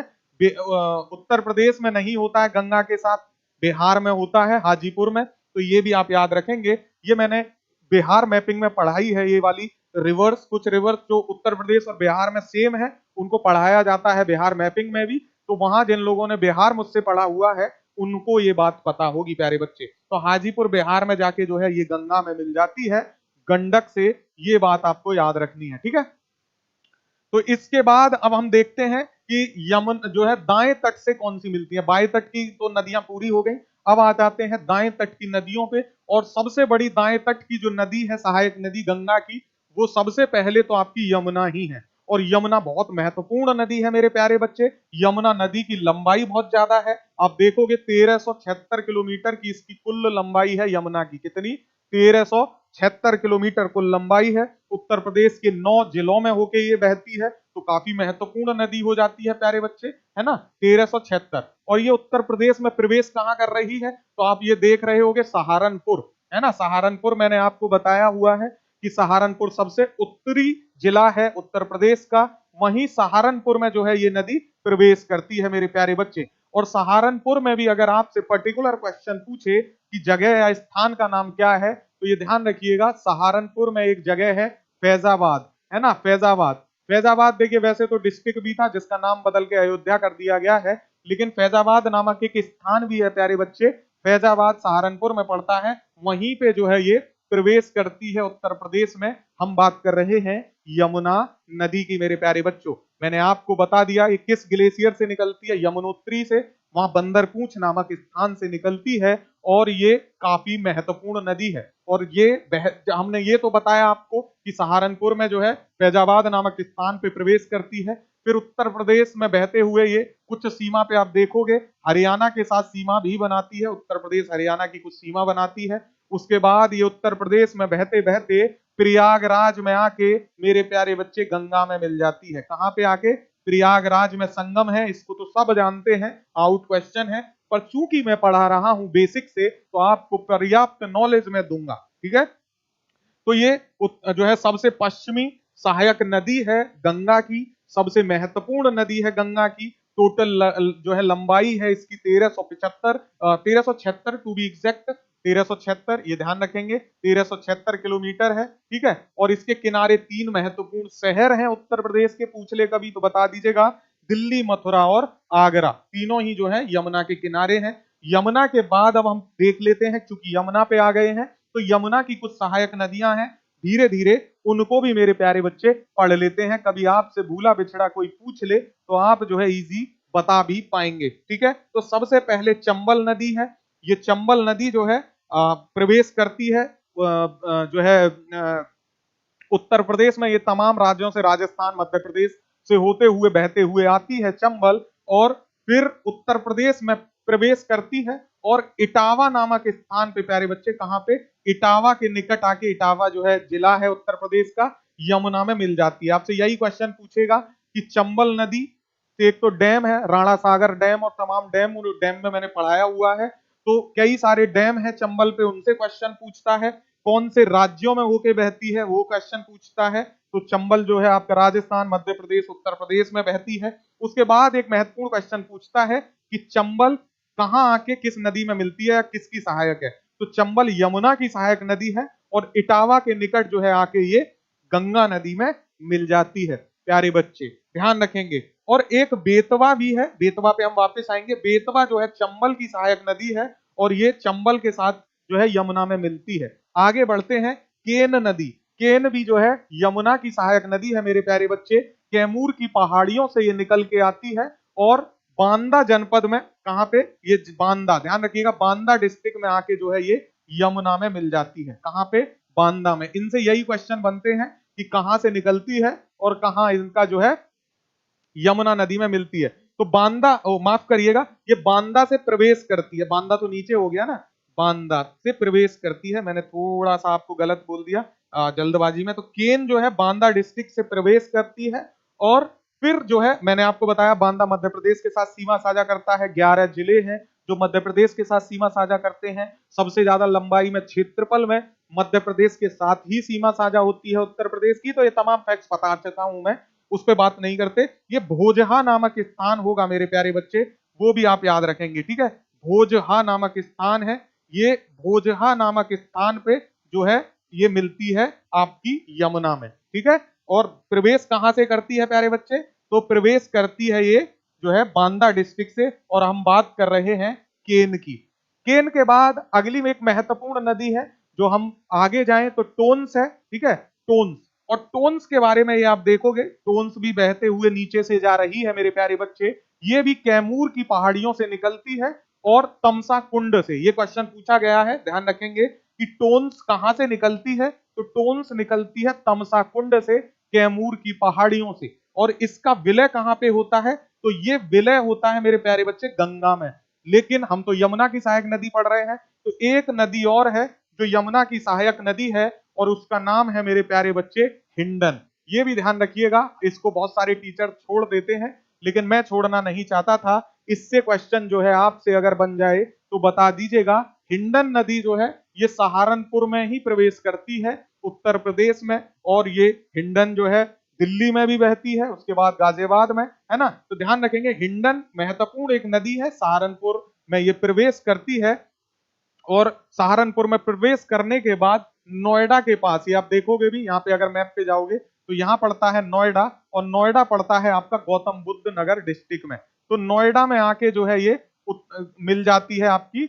A: उत्तर प्रदेश में नहीं होता है गंगा के साथ, बिहार में होता है, हाजीपुर में। तो ये भी आप याद रखेंगे, ये मैंने बिहार मैपिंग में पढ़ाई है, ये वाली रिवर्स, कुछ रिवर्स जो उत्तर प्रदेश और बिहार में सेम है उनको पढ़ाया जाता है बिहार मैपिंग में भी। तो वहां जिन लोगों ने बिहार मुझसे पढ़ा हुआ है उनको ये बात पता होगी प्यारे बच्चे। तो हाजीपुर बिहार में जाके जो है ये गंगा में मिल जाती है गंडक से, ये बात आपको याद रखनी है, ठीक है। तो इसके बाद अब हम देखते हैं कि यमुन जो है दाएं तट से कौन सी मिलती है। बाएं तट की तो नदियां पूरी हो गई, अब आ जाते हैं दाएं तट की नदियों पे। और सबसे बड़ी दाएं तट की जो नदी है सहायक नदी गंगा की, वो सबसे पहले तो आपकी यमुना ही है। और यमुना बहुत महत्वपूर्ण नदी है मेरे प्यारे बच्चे। यमुना नदी की लंबाई बहुत ज्यादा है, आप देखोगे 1376 किलोमीटर की इसकी कुल लंबाई है यमुना की। कितनी? 1376 किलोमीटर कुल लंबाई है। उत्तर प्रदेश के 9 जिलों में होके ये बहती है, तो काफी महत्वपूर्ण नदी हो जाती है प्यारे बच्चे, है ना, 1376। और ये उत्तर प्रदेश में प्रवेश कहाँ कर रही है, तो आप ये देख रहे होगे सहारनपुर, है ना। सहारनपुर मैंने आपको बताया हुआ है कि सहारनपुर सबसे उत्तरी जिला है उत्तर प्रदेश का, वहीं सहारनपुर में जो है ये नदी प्रवेश करती है मेरे प्यारे बच्चे। और सहारनपुर में भी अगर आपसे पर्टिकुलर क्वेश्चन पूछे कि जगह या स्थान का नाम क्या है, तो ये ध्यान रखिएगा, सहारनपुर में एक जगह है फैजाबाद, है ना, फैजाबाद। फैजाबाद देखिए वैसे तो डिस्ट्रिक्ट भी था जिसका नाम बदल के अयोध्या कर दिया गया है, लेकिन फैजाबाद नामक एक स्थान भी है प्यारे बच्चे, फैजाबाद सहारनपुर में पड़ता है, वहीं पे जो है ये प्रवेश करती है उत्तर प्रदेश में। हम बात कर रहे हैं यमुना नदी की मेरे प्यारे बच्चों। मैंने आपको बता दिया ये किस ग्लेशियर से निकलती है, यमुनोत्री से, वहां बंदरपूंछ नामक स्थान से निकलती है। और ये काफी महत्वपूर्ण नदी है। और ये हमने ये तो बताया आपको कि सहारनपुर में जो है फैजाबाद नामक स्थान पे प्रवेश करती है। फिर उत्तर प्रदेश में बहते हुए ये कुछ सीमा पे आप देखोगे हरियाणा के साथ सीमा भी बनाती है, उत्तर प्रदेश हरियाणा की कुछ सीमा बनाती है। उसके बाद ये उत्तर प्रदेश में बहते बहते प्रयागराज में आके मेरे प्यारे बच्चे गंगा में मिल जाती है। कहां पे आके? प्रयागराज में संगम है, इसको तो सब जानते हैं, आउट क्वेश्चन है, पर चूंकि मैं पढ़ा रहा हूं बेसिक से तो आपको पर्याप्त नॉलेज में दूंगा, ठीक है। तो ये जो है सबसे पश्चिमी सहायक नदी है गंगा की, सबसे महत्वपूर्ण नदी है गंगा की। टोटल जो है लंबाई है इसकी 1376 टू बी एग्जैक्ट, 1376, ये ध्यान रखेंगे, 1376 किलोमीटर है, ठीक है। और इसके किनारे 3 महत्वपूर्ण शहर हैं उत्तर प्रदेश के, पूछ ले कभी तो बता दीजिएगा, दिल्ली, मथुरा और आगरा, तीनों ही जो है यमुना के किनारे हैं। यमुना के बाद अब हम देख लेते हैं, चूंकि यमुना पे आ गए हैं, तो यमुना की कुछ सहायक नदियां हैं, धीरे धीरे उनको भी मेरे प्यारे बच्चे पढ़ लेते हैं। कभी आपसे भूला बिछड़ा कोई पूछ ले तो आप जो है इजी बता भी पाएंगे, ठीक है। तो सबसे पहले चंबल नदी है, ये चंबल नदी जो है प्रवेश करती है जो है उत्तर प्रदेश में। ये तमाम राज्यों से, राजस्थान, मध्य प्रदेश से होते हुए बहते हुए आती है चंबल, और फिर उत्तर प्रदेश में प्रवेश करती है और इटावा नामक स्थान पे प्यारे बच्चे, कहां पे? इटावा के निकट आके, इटावा जो है जिला है उत्तर प्रदेश का, यमुना में मिल जाती है। आपसे यही क्वेश्चन पूछेगा कि चंबल नदी तो एक तो डैम है, राणा सागर डैम और तमाम डैम, उन डैम में मैंने पढ़ाया हुआ है। तो कई सारे डैम है चंबल पे, उनसे क्वेश्चन पूछता है। कौन से राज्यों में होके बहती है वो क्वेश्चन पूछता है। तो चंबल जो है आपका राजस्थान, मध्य प्रदेश, उत्तर प्रदेश में बहती है। उसके बाद एक महत्वपूर्ण क्वेश्चन पूछता है कि चंबल कहाँ आके किस नदी में मिलती है या किसकी सहायक है। तो चंबल यमुना की सहायक नदी है और इटावा के निकट जो है आके ये गंगा नदी में मिल जाती है। प्यारे बच्चे ध्यान रखेंगे। और एक बेतवा भी है, बेतवा पे हम वापस आएंगे। बेतवा जो है चंबल की सहायक नदी है और ये चंबल के साथ जो है यमुना में मिलती है। आगे बढ़ते हैं, केन नदी। केन भी जो है यमुना की सहायक नदी है मेरे प्यारे बच्चे। कैमूर की पहाड़ियों से ये निकल के आती है और बांदा जनपद में, कहां पे, ये बांदा, ध्यान रखिएगा, बांदा डिस्ट्रिक्ट में आके जो है ये यमुना में मिल जाती है। कहां पे? बांदा में। इनसे यही क्वेश्चन बनते हैं कि कहां से निकलती है और कहां इनका जो है यमुना नदी में मिलती है। तो बांदा, माफ करिएगा, ये बांदा से प्रवेश करती है। बांदा तो नीचे हो गया ना, बांदा से प्रवेश करती है। मैंने थोड़ा सा आपको गलत बोल दिया जल्दबाजी में। तो केन जो है बांदा डिस्ट्रिक्ट से प्रवेश करती है और फिर जो है मैंने आपको बताया बांदा मध्य प्रदेश के साथ सीमा साझा करता है। 11 जिले हैं जो मध्य प्रदेश के साथ सीमा साझा करते हैं। सबसे ज्यादा लंबाई में, क्षेत्रफल में मध्य प्रदेश के साथ ही सीमा साझा होती है उत्तर प्रदेश की। तो ये तमाम फैक्ट्स बता चुका हूं मैं, उस पर बात नहीं करते। ये भोजहा नामक स्थान होगा मेरे प्यारे बच्चे, वो भी आप याद रखेंगे, ठीक है। भोजहा नामक स्थान है ये। भोजहा नामक स्थान पे जो है ये मिलती है आपकी यमुना में, ठीक है। और प्रवेश कहां से करती है प्यारे बच्चे? तो प्रवेश करती है ये जो है बांदा डिस्ट्रिक्ट से। और हम बात कर रहे हैं केन की। केन के बाद अगली में एक महत्वपूर्ण नदी है, जो हम आगे जाएं तो टोन्स है, ठीक है, टोन्स। और टोन्स के बारे में ये आप देखोगे, टोन्स भी बहते हुए नीचे से जा रही है मेरे प्यारे बच्चे। ये भी कैमूर की पहाड़ियों से निकलती है और तमसा कुंड से। ये क्वेश्चन पूछा गया है, ध्यान रखेंगे कि टोन्स कहां से निकलती है। तो टोन्स निकलती है तमसा कुंड से, कैमूर की पहाड़ियों से। और इसका विलय कहां पे होता है? तो ये विलय होता है मेरे प्यारे बच्चे गंगा में। लेकिन हम तो यमुना की सहायक नदी पढ़ रहे हैं, तो एक नदी और है जो यमुना की सहायक नदी है और उसका नाम है मेरे प्यारे बच्चे हिंडन। ये भी ध्यान रखिएगा, इसको बहुत सारे टीचर छोड़ देते हैं लेकिन मैं छोड़ना नहीं चाहता था। इससे क्वेश्चन जो है आपसे अगर बन जाए तो बता दीजिएगा। हिंडन नदी जो है ये सहारनपुर में ही प्रवेश करती है उत्तर प्रदेश में। और ये हिंडन जो है दिल्ली में भी बहती है, उसके बाद गाजियाबाद में, है ना। तो ध्यान रखेंगे हिंडन महत्वपूर्ण एक नदी है, सहारनपुर में ये प्रवेश करती है। और सहारनपुर में प्रवेश करने के बाद नोएडा के पास, ये आप देखोगे भी यहाँ पे, अगर मैप पे जाओगे तो यहाँ पड़ता है नोएडा और नोएडा पड़ता है आपका गौतम बुद्ध नगर डिस्ट्रिक्ट में। तो नोएडा में आके जो है ये मिल जाती है आपकी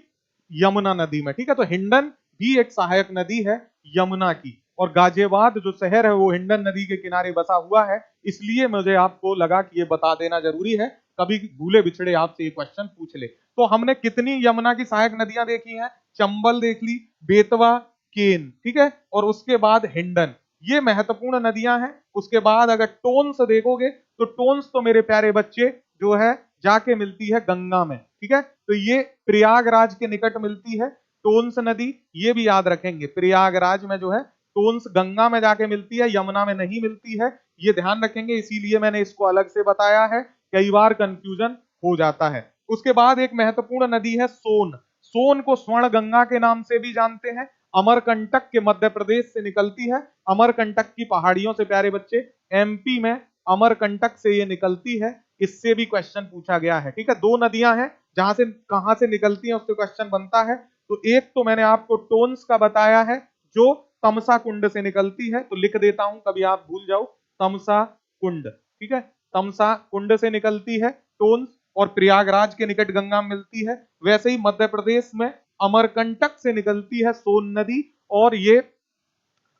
A: यमुना नदी में, ठीक है। तो हिंडन भी एक सहायक नदी है यमुना की। और गाजियाबाद जो शहर है वो हिंडन नदी के किनारे बसा हुआ है, इसलिए मुझे आपको लगा कि ये बता देना जरूरी है, कभी भूले बिछड़े आपसे ये क्वेश्चन पूछ ले। तो हमने कितनी यमुना की सहायक नदियां देखी हैं? चंबल देख ली, बेतवा, केन, ठीक है, और उसके बाद हिंडन, ये महत्वपूर्ण नदियां हैं। उसके बाद अगर टोन्स देखोगे तो टोन्स तो मेरे प्यारे बच्चे जो है जाके मिलती है गंगा में, ठीक है। तो ये प्रयागराज के निकट मिलती है टोन्स नदी, ये भी याद रखेंगे। प्रयागराज में जो है टोन्स गंगा में जाके मिलती है, यमुना में नहीं मिलती है, ये ध्यान रखेंगे, इसीलिए मैंने इसको अलग से बताया है, कई बार कंफ्यूजन हो जाता है। उसके बाद एक महत्वपूर्ण नदी है सोन। सोन को स्वर्ण गंगा के नाम से भी जानते हैं। अमरकंटक के मध्य प्रदेश से निकलती है, अमरकंटक की पहाड़ियों से प्यारे बच्चे, एमपी में अमरकंटक से ये निकलती है। इससे भी क्वेश्चन पूछा गया है, ठीक है। दो नदियां हैं जहां से, कहां से निकलती हैं उससे क्वेश्चन बनता है। तो एक तो मैंने आपको टोन्स का बताया है जो तमसा कुंड से निकलती है, तो लिख देता हूं कभी आप भूल जाओ, तमसा कुंड, ठीक है, तमसा कुंड से निकलती है टोन्स और प्रयागराज के निकट गंगा मिलती है। वैसे ही मध्य प्रदेश में अमरकंटक से निकलती है सोन नदी और ये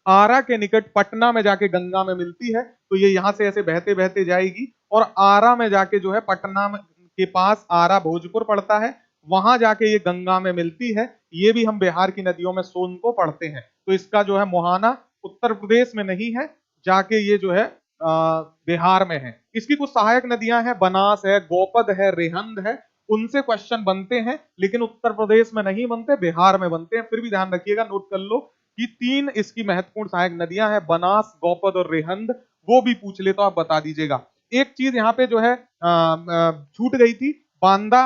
A: आरा के निकट पटना में जाके गंगा में मिलती है। तो ये यहां से ऐसे बहते बहते जाएगी और आरा में जाके जो है पटना के पास आरा भोजपुर पड़ता है, वहां जाके ये गंगा में मिलती है। ये भी हम बिहार की नदियों में सोन को पढ़ते हैं। तो इसका जो है मुहाना उत्तर प्रदेश में नहीं है, जाके ये जो है बिहार में है। इसकी कुछ सहायक नदियां हैं, बनास है, गोपद है, रेहंद है, उनसे क्वेश्चन बनते हैं लेकिन उत्तर प्रदेश में नहीं बनते, बिहार में बनते हैं। फिर भी ध्यान रखिएगा, नोट कर लो कि तीन इसकी महत्वपूर्ण सहायक नदियां हैं, बनास, गोपद और रेहंद। वो भी पूछ ले तो आप बता दीजिएगा। एक चीज यहाँ पे जो है छूट गई थी, बांदा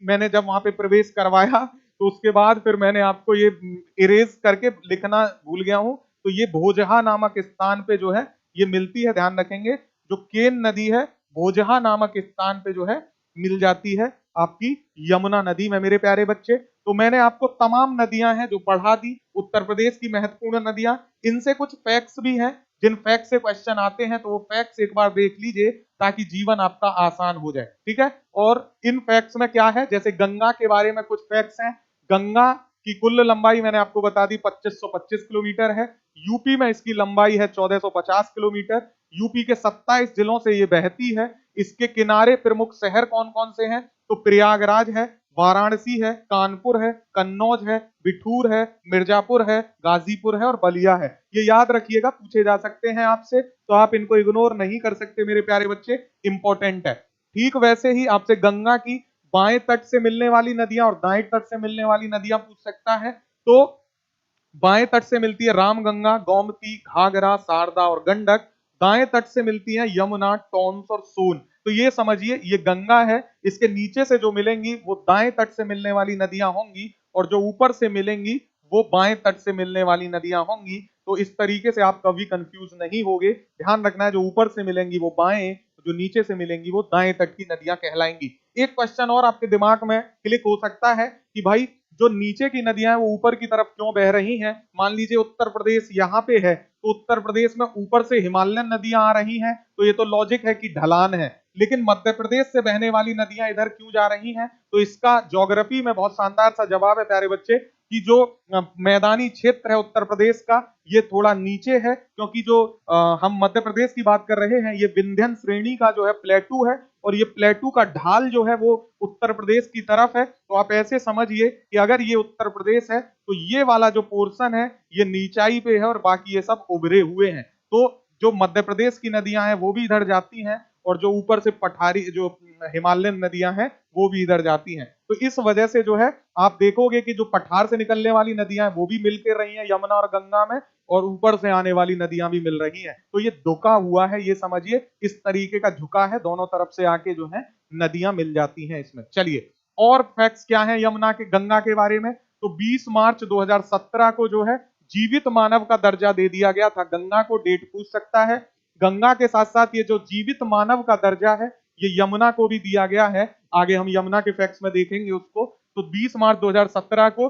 A: मैंने जब वहां पे प्रवेश करवाया तो उसके बाद फिर मैंने आपको ये इरेज करके लिखना भूल गया हूं। तो ये भोजहा नामक स्थान पे जो है ये मिलती है, ध्यान रखेंगे। जो केन नदी है भोजहा नामक स्थान पे जो है मिल जाती है आपकी यमुना नदी में मेरे प्यारे बच्चे। तो मैंने आपको तमाम नदियां हैं जो पढ़ा दी, उत्तर प्रदेश की महत्वपूर्ण नदियां। इनसे कुछ फैक्ट्स भी हैं, जिन फैक्ट से क्वेश्चन आते हैं तो वो फैक्ट्स एक बार देख लीजिए ताकि जीवन आपका आसान हो जाए, ठीक है। और इन फैक्ट्स में क्या है, जैसे गंगा के बारे में कुछ फैक्ट्स हैं। गंगा की कुल लंबाई मैंने आपको बता दी 2525 किलोमीटर है। यूपी में इसकी लंबाई है 1450 किलोमीटर। यूपी के 27 जिलों से ये बहती है। इसके किनारे प्रमुख शहर कौन कौन से हैं, तो प्रयागराज है, वाराणसी है, कानपुर है, कन्नौज है, बिठूर है, मिर्जापुर है, गाजीपुर है और बलिया है। ये याद रखिएगा, पूछे जा सकते हैं आपसे, तो आप इनको इग्नोर नहीं कर सकते मेरे प्यारे बच्चे, इंपॉर्टेंट है। ठीक वैसे ही आपसे गंगा की बाएं तट से मिलने वाली नदियां और दाएं तट से मिलने वाली नदियां पूछ सकता है। तो बाएं तट से मिलती है रामगंगा, गोमती, घाघरा, शारदा और गंडक। दाएं तट से मिलती है यमुना, टॉन्स और सोन। तो ये समझिए ये गंगा है, इसके नीचे से जो मिलेंगी वो दाएं तट से मिलने वाली नदियां होंगी, और जो ऊपर से मिलेंगी वो बाएं तट से मिलने वाली नदियां होंगी। तो इस तरीके से आप कभी कंफ्यूज नहीं होगे, ध्यान रखना है, जो ऊपर से मिलेंगी वो बाएं, जो नीचे से मिलेंगी वो दाएं तट की नदियां कहलाएंगी। एक क्वेश्चन और आपके दिमाग में क्लिक हो सकता है कि भाई जो नीचे की नदियां हैं वो ऊपर की तरफ क्यों बह रही हैं। मान लीजिए उत्तर प्रदेश यहाँ पे है, तो उत्तर प्रदेश में ऊपर से हिमालयन नदियां आ रही हैं, तो ये तो लॉजिक है कि ढलान है। लेकिन मध्य प्रदेश से बहने वाली नदियां इधर क्यों जा रही हैं, तो इसका ज्योग्राफी में बहुत शानदार सा जवाब है प्यारे बच्चे, कि जो मैदानी क्षेत्र है उत्तर प्रदेश का ये थोड़ा नीचे है, क्योंकि जो हम मध्य प्रदेश की बात कर रहे हैं ये विंध्यन श्रेणी का जो है प्लेटू है, और ये प्लेटू का ढाल जो है वो उत्तर प्रदेश की तरफ है। तो आप ऐसे समझिए कि अगर ये उत्तर प्रदेश है तो ये वाला जो पोर्शन है ये नीचाई पे है और बाकी ये सब उभरे हुए हैं। तो जो मध्य प्रदेश की नदियां हैं वो भी इधर जाती हैं, और जो ऊपर से पठारी जो हिमालयन नदियां हैं वो भी इधर जाती हैं। तो इस वजह से जो है आप देखोगे कि जो पठार से निकलने वाली नदियां हैं वो भी मिलकर रही हैं यमुना और गंगा में, और ऊपर से आने वाली नदियां भी मिल रही हैं। तो ये धुका हुआ है, ये समझिए इस तरीके का झुका है, दोनों तरफ से आके जो है नदियां मिल जाती हैं इसमें। चलिए और फैक्ट्स क्या है यमुना के गंगा के बारे में, तो 20 मार्च 2017 को जो है जीवित मानव का दर्जा दे दिया गया था। गंगा को डेट पूछ सकता है। गंगा के साथ साथ ये जो जीवित मानव का दर्जा है ये यमुना को भी दिया गया है। आगे हम यमुना के फैक्ट्स में देखेंगे उसको। तो 20 मार्च 2017 को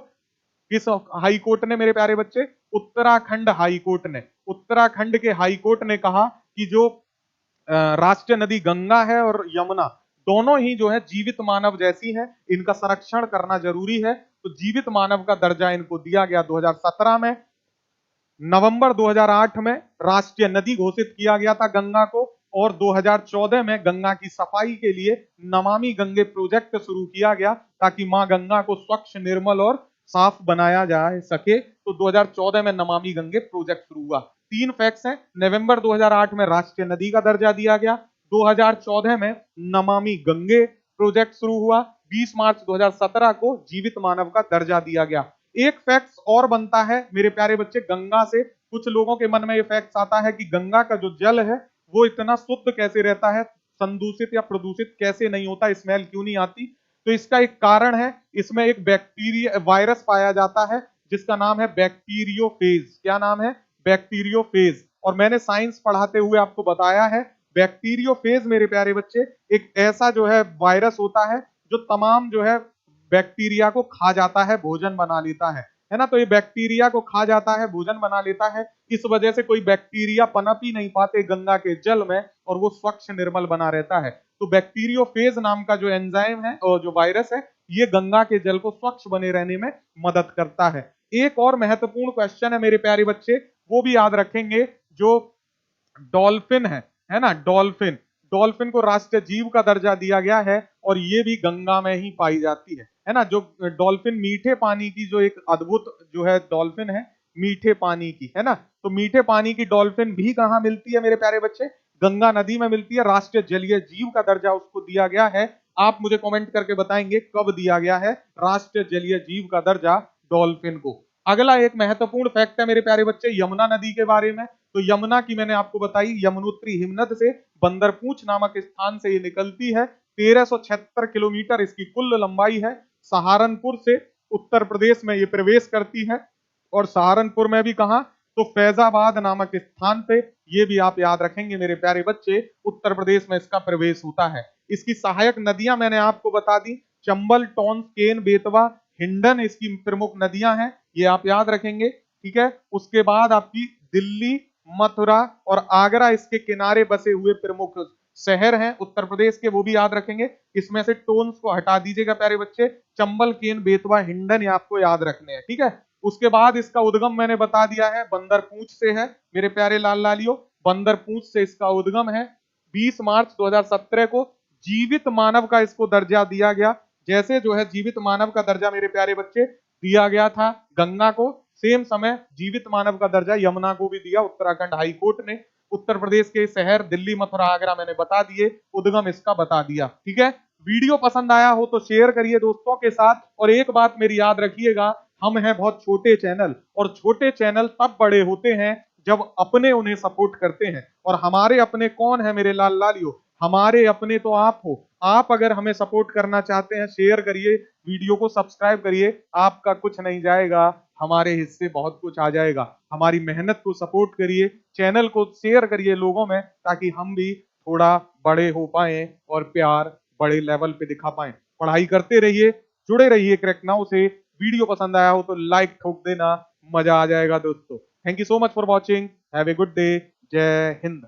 A: किस हाई कोर्ट ने मेरे प्यारे बच्चे, उत्तराखंड हाई कोर्ट ने, उत्तराखंड के हाई कोर्ट ने कहा कि जो राष्ट्रीय नदी गंगा है और यमुना दोनों ही जो है जीवित मानव जैसी है, इनका संरक्षण करना जरूरी है। तो जीवित मानव का दर्जा इनको दिया गया 2017 में। नवंबर 2008 में राष्ट्रीय नदी घोषित किया गया था गंगा को, और 2014 में गंगा की सफाई के लिए नमामि गंगे प्रोजेक्ट शुरू किया गया, ताकि मां गंगा को स्वच्छ, निर्मल और साफ बनाया जा सके। तो 2014 में नमामि गंगे प्रोजेक्ट शुरू हुआ। तीन फैक्ट्स हैं, नवंबर 2008 में राष्ट्रीय नदी का दर्जा दिया गया, 2014 में नमामि गंगे प्रोजेक्ट शुरू हुआ, 20 मार्च 2017 को जीवित मानव का दर्जा दिया गया। एक फैक्ट और बनता है मेरे प्यारे बच्चे गंगा से, कुछ लोगों के मन में ये फैक्ट आता है कि गंगा का जो जल है वो इतना शुद्ध कैसे रहता है, संदूषित या प्रदूषित कैसे नहीं होता, स्मेल क्यों नहीं आती। तो इसका एक कारण है, इसमें एक बैक्टीरिया वायरस पाया जाता है जिसका नाम है बैक्टीरियोफेज। क्या नाम है, बैक्टीरियोफेज। और मैंने साइंस पढ़ाते हुए आपको बताया है बैक्टीरियोफेज मेरे प्यारे बच्चे एक ऐसा जो है वायरस होता है जो तमाम जो है बैक्टीरिया को खा जाता है, भोजन बना लेता है ना। तो ये बैक्टीरिया को खा जाता है, भोजन बना लेता है, इस वजह से कोई बैक्टीरिया पनप ही नहीं पाते गंगा के जल में, और वो स्वच्छ निर्मल बना रहता है। तो बैक्टीरियोफेज नाम का जो एंजाइम है और जो वायरस है ये गंगा के जल को स्वच्छ बने रहने में मदद करता है। एक और महत्वपूर्ण क्वेश्चन है मेरे प्यारे बच्चे, वो भी याद रखेंगे, जो डॉल्फिन है ना, डॉल्फिन, डॉल्फिन को राष्ट्रीय जीव का दर्जा दिया गया है, और ये भी गंगा में ही पाई जाती है ना। जो डॉल्फिन मीठे पानी की जो एक अद्भुत जो है डॉल्फिन है, मीठे पानी की, है ना। तो मीठे पानी की डॉल्फिन भी कहां मिलती है मेरे प्यारे बच्चे, गंगा नदी में मिलती है। राष्ट्रीय जलीय जीव का दर्जा उसको दिया गया है। आप मुझे कमेंट करके बताएंगे कब दिया गया है राष्ट्रीय जलीय जीव का दर्जा डॉल्फिन को। अगला एक महत्वपूर्ण फैक्ट है मेरे प्यारे बच्चे यमुना नदी के बारे में। तो यमुना की मैंने आपको बताई, यमुनोत्री हिमनद से बंदरपूंछ नामक स्थान से ये निकलती है। 1376 किलोमीटर इसकी कुल लंबाई है। सहारनपुर से उत्तर प्रदेश में ये प्रवेश करती है, और सहारनपुर में भी कहा, तो फैजाबाद नामक स्थान पे, ये भी आप याद रखेंगे मेरे प्यारे बच्चे, उत्तर प्रदेश में इसका प्रवेश होता है। इसकी सहायक नदियां मैंने आपको बता दी, चंबल, टोंस, केन, बेतवा, हिंडन इसकी प्रमुख नदियां हैं, ये आप याद रखेंगे। ठीक है, उसके बाद आपकी दिल्ली, मथुरा और आगरा इसके किनारे बसे हुए प्रमुख शहर हैं उत्तर प्रदेश के, वो भी याद रखेंगे। इसमें से टोन्स को हटा दीजिएगा प्यारे बच्चे, चंबल, केन, बेतवा, हिंडन ये आपको याद रखने हैं। ठीक है, उसके बाद इसका उद्गम मैंने बता दिया है, बंदरपूंछ से है मेरे प्यारे लाल लालियो, बंदरपूंछ से इसका उद्गम है। 20 मार्च 2017 को जीवित मानव का इसको दर्जा दिया गया। जैसे जो है जीवित मानव का दर्जा मेरे प्यारे बच्चे दिया गया था गंगा को, सेम समय जीवित मानव का दर्जा यमुना को भी दिया उत्तराखंड हाई कोर्ट ने। उत्तर प्रदेश के शहर दिल्ली, मथुरा, आगरा मैंने बता दिए, उद्गम इसका बता दिया। ठीक है, वीडियो पसंद आया हो तो शेयर करिए दोस्तों के साथ। और एक बात मेरी याद रखिएगा, हम हैं बहुत छोटे चैनल, और छोटे चैनल तब बड़े होते हैं जब अपने उन्हें सपोर्ट करते हैं। और हमारे अपने कौन है मेरे लाल लालियो? हमारे अपने तो आप हो। आप अगर हमें सपोर्ट करना चाहते हैं, शेयर करिए, वीडियो को सब्सक्राइब करिए, आपका कुछ नहीं जाएगा, हमारे हिस्से बहुत कुछ आ जाएगा। हमारी मेहनत को सपोर्ट करिए, चैनल को शेयर करिए लोगों में, ताकि हम भी थोड़ा बड़े हो पाए और प्यार बड़े लेवल पे दिखा पाए। पढ़ाई करते रहिए, जुड़े रहिए क्रैक नाउ से। वीडियो पसंद आया हो तो लाइक ठोक देना, मजा आ जाएगा दोस्तों। Thank you so much for watching, have a good day, जय हिंद।